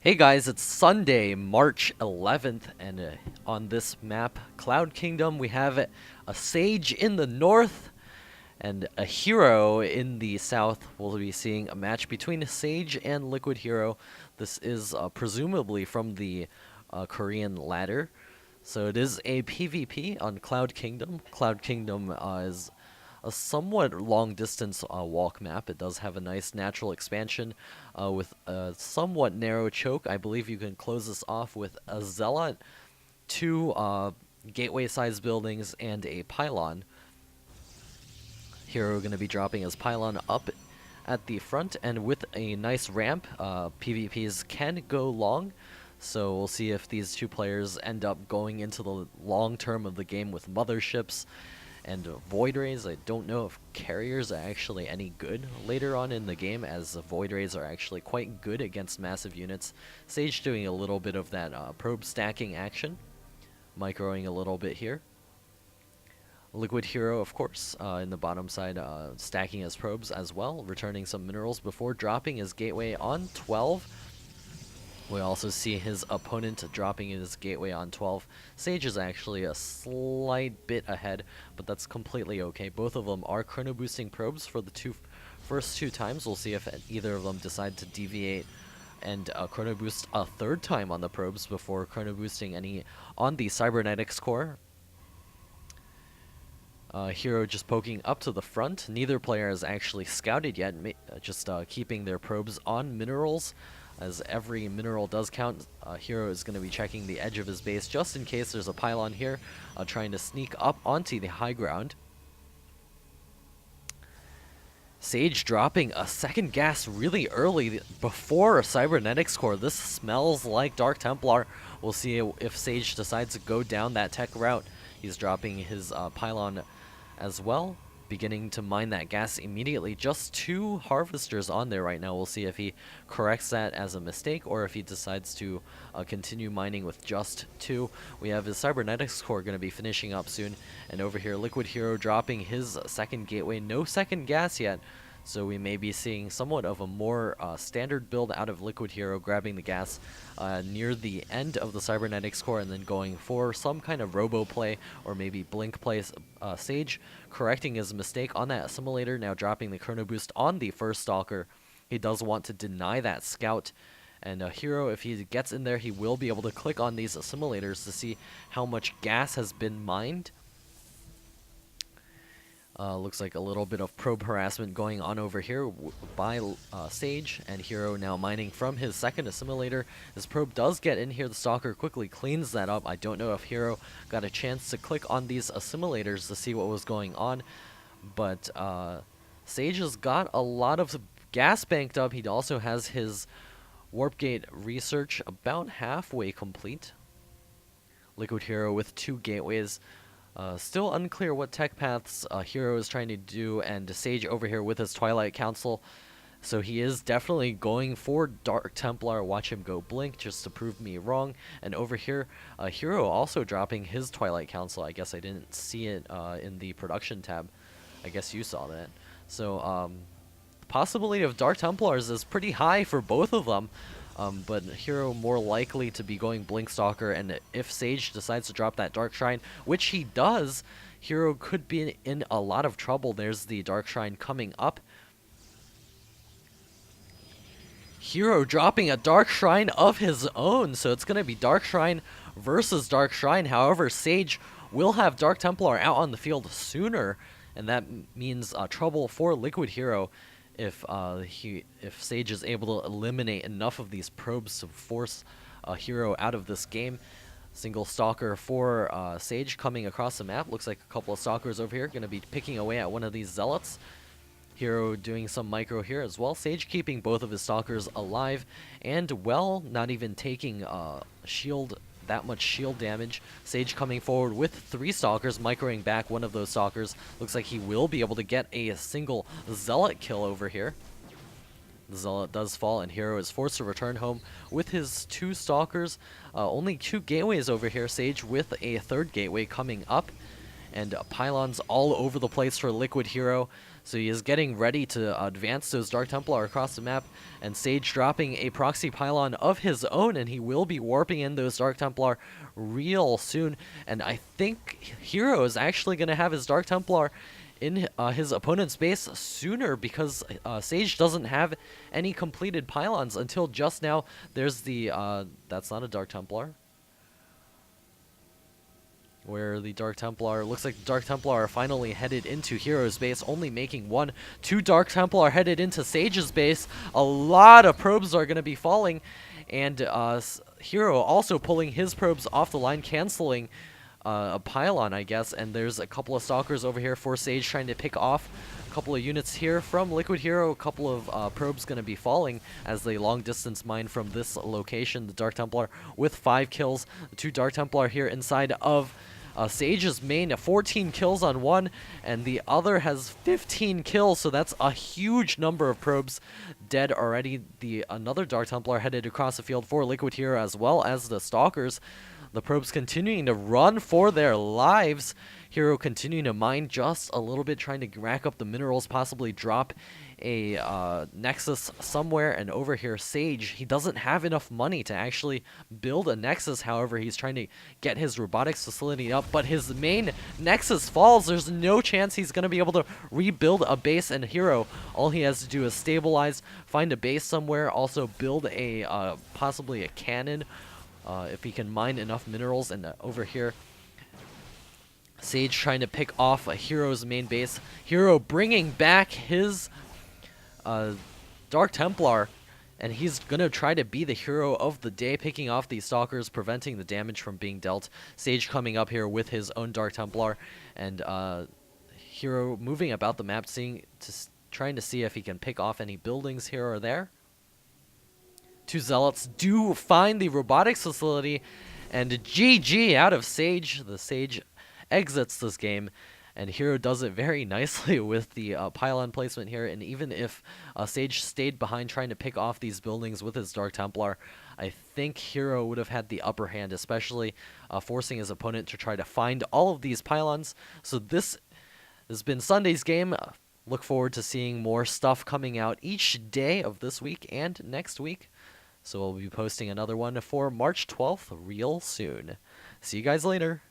Hey guys, it's Sunday, March 11th, and on this map, Cloud Kingdom, we have a Sage in the north and a Hero in the south. We'll be seeing a match between Sage and LiquidHero. This is presumably from the Korean ladder. So it is a PvP on Cloud Kingdom. Cloud Kingdom is a somewhat long distance walk map. It does have a nice natural expansion with a somewhat narrow choke. I believe you can close this off with a Zealot, two gateway sized buildings, and a pylon. Hero going to be dropping his pylon up at the front, and with a nice ramp, PvPs can go long. So we'll see if these two players end up going into the long term of the game with motherships and Void Rays. I don't know if carriers are actually any good later on in the game, as Void Rays are actually quite good against massive units. Sage doing a little bit of that probe stacking action, microing a little bit here. LiquidHero, of course, in the bottom side, stacking his probes as well, returning some minerals before dropping his gateway on 12. We also see his opponent dropping his gateway on 12. Sage is actually a slight bit ahead, but that's completely okay. Both of them are chrono boosting probes for the first two times. We'll see if either of them decide to deviate and chrono boost a third time on the probes before chrono boosting any on the cybernetics core. Hero just poking up to the front. Neither player has actually scouted yet, just keeping their probes on minerals. As every mineral does count, Hero is going to be checking the edge of his base just in case there's a pylon here, trying to sneak up onto the high ground. Sage dropping a second gas really early before a cybernetics core. This smells like Dark Templar. We'll see if Sage decides to go down that tech route. He's dropping his pylon as well, beginning to mine that gas immediately. Just two harvesters on there right now. We'll see if he corrects that as a mistake or if he decides to continue mining with just two. We have his cybernetics core going to be finishing up soon, and over here LiquidHero dropping his second gateway. No second gas yet, so we may be seeing somewhat of a more standard build out of LiquidHero, grabbing the gas near the end of the cybernetics core and then going for some kind of robo play or maybe blink play. Sage correcting his mistake on that assimilator, now dropping the chrono boost on the first stalker. He does want to deny that scout, and Hero, if he gets in there, he will be able to click on these assimilators to see how much gas has been mined. Looks like a little bit of probe harassment going on over here by Sage, and Hero now mining from his second assimilator. His probe does get in here. The stalker quickly cleans that up. I don't know if Hero got a chance to click on these assimilators to see what was going on, but Sage has got a lot of gas banked up. He also has his warp gate research about halfway complete. LiquidHero with two gateways. Still unclear what tech paths Hero is trying to do, and Sage over here with his Twilight Council. So he is definitely going for Dark Templar. Watch him go blink just to prove me wrong. And over here, Hero also dropping his Twilight Council. I guess I didn't see it in the production tab. I guess you saw that. So the possibility of Dark Templars is pretty high for both of them. But Hero more likely to be going Blink Stalker, and if Sage decides to drop that Dark Shrine, which he does, Hero could be in a lot of trouble. There's the Dark Shrine coming up. Hero dropping a Dark Shrine of his own, so it's going to be Dark Shrine versus Dark Shrine. However, Sage will have Dark Templar out on the field sooner, and that means trouble for LiquidHero. If Sage is able to eliminate enough of these probes to force Hero out of this game. Single stalker for Sage coming across the map. Looks like a couple of stalkers over here going to be picking away at one of these zealots. Hero doing some micro here as well. Sage keeping both of his stalkers alive, and well, not even taking that much shield damage. Sage coming forward with three stalkers, microing back one of those stalkers. Looks like he will be able to get a single zealot kill over here. The zealot does fall, and Hero is forced to return home with his two stalkers. Only two gateways over here. Sage with a third gateway coming up, and pylons all over the place for LiquidHero. So he is getting ready to advance those Dark Templar across the map, and Sage dropping a proxy pylon of his own, and he will be warping in those Dark Templar real soon. And I think Hero is actually going to have his Dark Templar in his opponent's base sooner, because Sage doesn't have any completed pylons until just now. There's the, that's not a Dark Templar. Where the Dark Templar, looks like the Dark Templar are finally headed into Hero's base, only making one. 2 Dark Templar headed into Sage's base. A lot of probes are going to be falling, and Hero also pulling his probes off the line, canceling a pylon, I guess. And there's a couple of Stalkers over here for Sage trying to pick off a couple of units here from LiquidHero. A couple of probes going to be falling as they long distance mine from this location. The Dark Templar with 5 kills. The 2 Dark Templar here inside of Sage's main, 14 kills on one, and the other has 15 kills, so that's a huge number of probes dead already. Another Dark Templar headed across the field for LiquidHero, as well as the Stalkers. The probes continuing to run for their lives. Hero continuing to mine just a little bit, trying to rack up the minerals, possibly drop a Nexus somewhere. And over here, Sage, he doesn't have enough money to actually build a Nexus. However, he's trying to get his robotics facility up, but his main Nexus falls. There's no chance he's going to be able to rebuild a base. And Hero, all he has to do is stabilize, find a base somewhere, also build a possibly a cannon if he can mine enough minerals. And over here, Sage trying to pick off a Hero's main base. Hero bringing back his Dark Templar, and he's gonna try to be the hero of the day, picking off these Stalkers, preventing the damage from being dealt. Sage coming up here with his own Dark Templar, and Hero moving about the map, trying to see if he can pick off any buildings here or there. 2 Zealots do find the robotics facility, and GG out of Sage. The Sage exits this game, and Hero does it very nicely with the pylon placement here. And even if Sage stayed behind trying to pick off these buildings with his Dark Templar, I think Hero would have had the upper hand, especially forcing his opponent to try to find all of these pylons. So this has been Sunday's game. Look forward to seeing more stuff coming out each day of this week and next week. So we'll be posting another one for March 12th real soon. See you guys later.